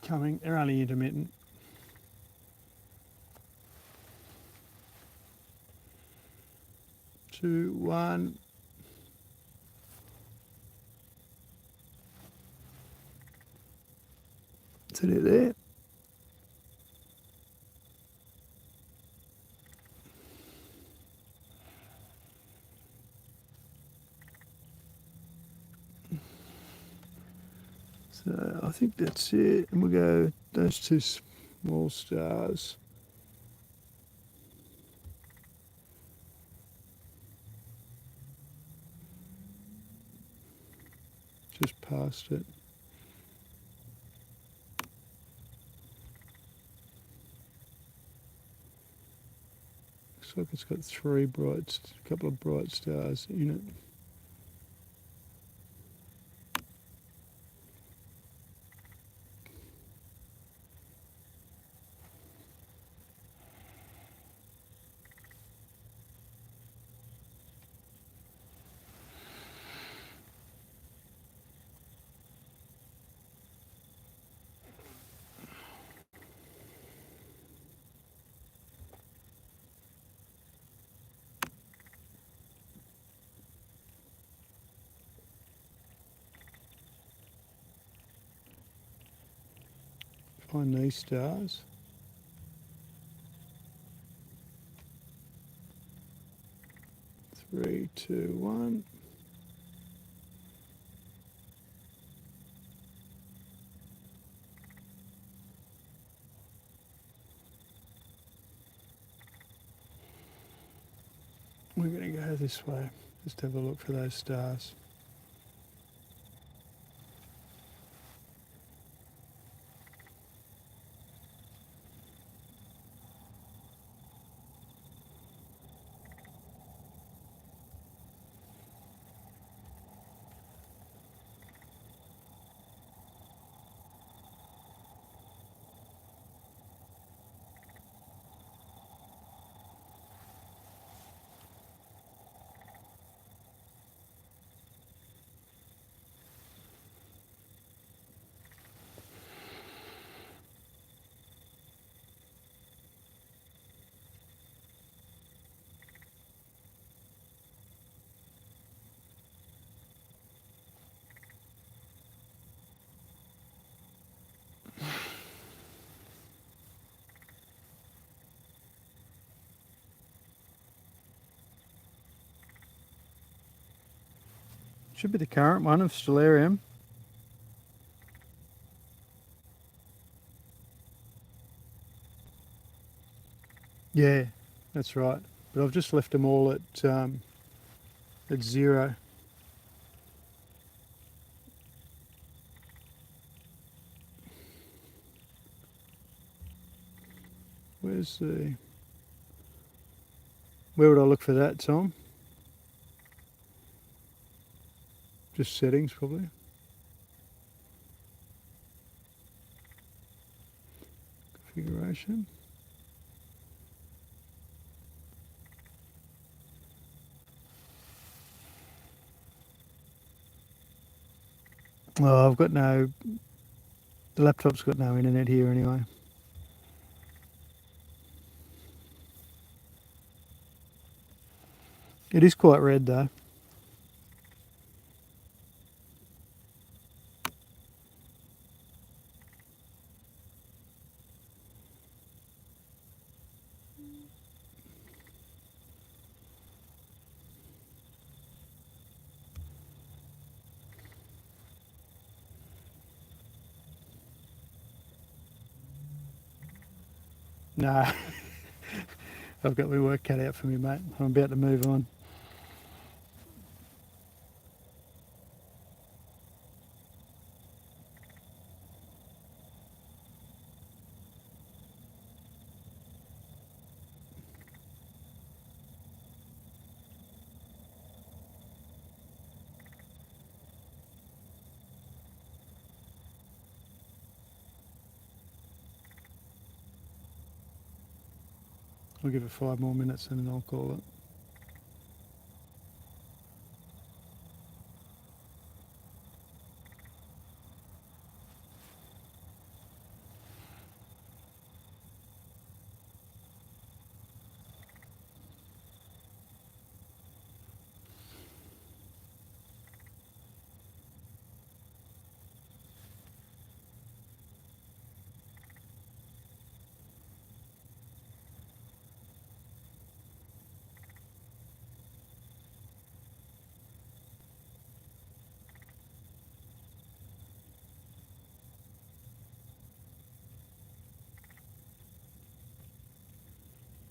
[SPEAKER 1] coming. They're only intermittent. 2, 1. Is it there? So I think that's it. And we'll go those two small stars. Just past it. Looks like it's got a couple of bright stars in it. Find these stars. Three, two, one. We're going to go this way, just have a look for those stars. Should be the current one of Stellarium. Yeah, that's right. But I've just left them all at 0. Where's the... Where would I look for that, Tom? Just settings, probably. Configuration. Oh, I've got no... The laptop's got no internet here anyway. It is quite red though. No, I've got my work cut out for me, mate. I'm about to move on. I'll give it 5 more minutes and then I'll call it.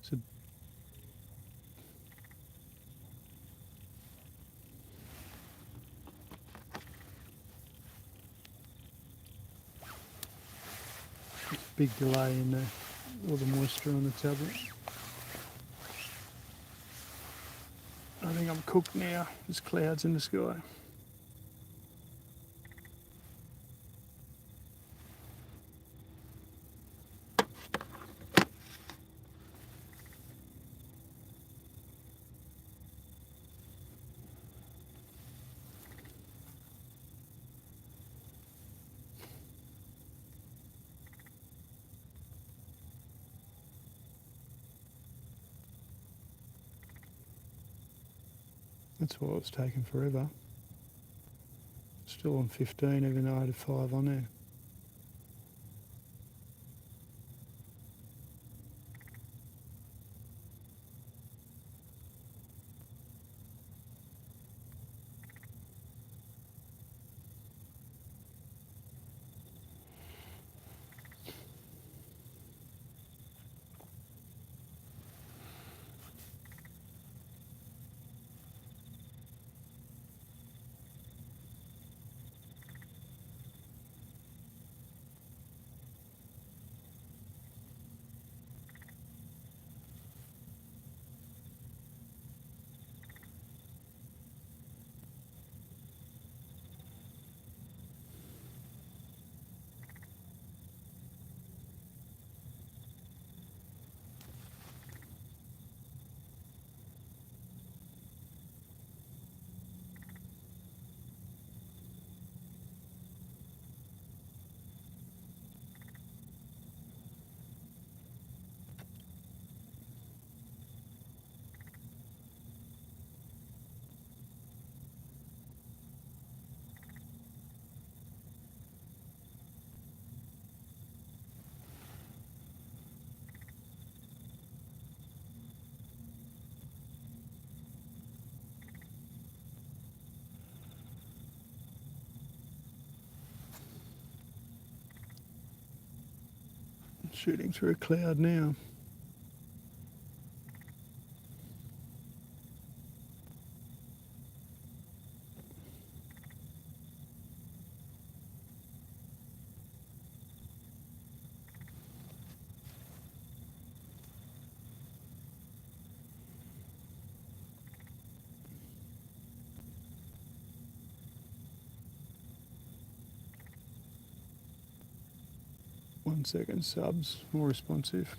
[SPEAKER 1] So big delay in all the moisture on the tablet. I think I'm cooked now. There's clouds in the sky. That's why it's taken forever. Still on 15 even though I had a 5 on there. Shooting through a cloud now. One second subs, more responsive.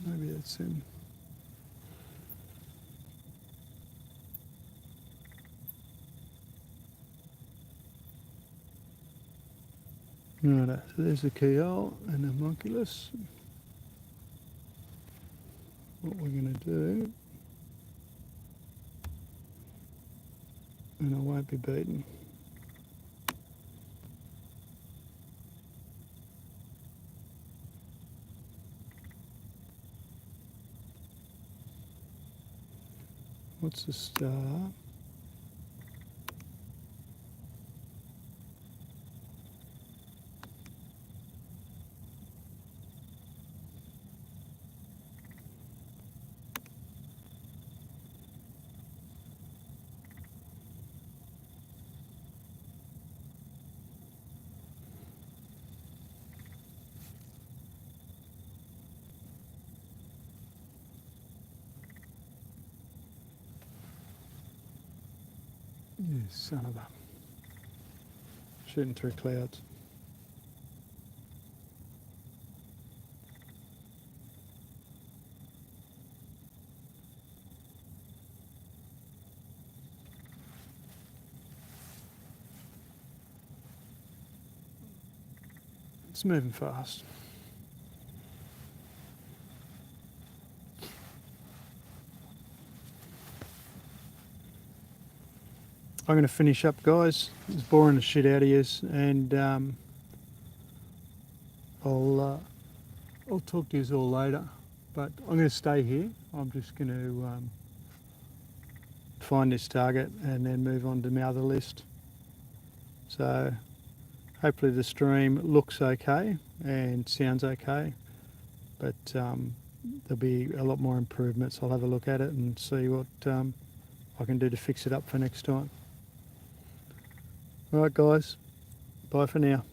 [SPEAKER 1] Maybe that's him. Right, so there's the keyhole and the homunculus. What we're going to do, and I won't be beaten. What's the star? You son of a... Shooting through clouds. It's moving fast. I'm going to finish up, guys. It's boring the shit out of you, and I'll talk to you all later. But I'm going to stay here. I'm just going to find this target and then move on to my other list. So hopefully the stream looks okay and sounds okay, but there'll be a lot more improvements. I'll have a look at it and see what I can do to fix it up for next time. Alright guys, bye for now.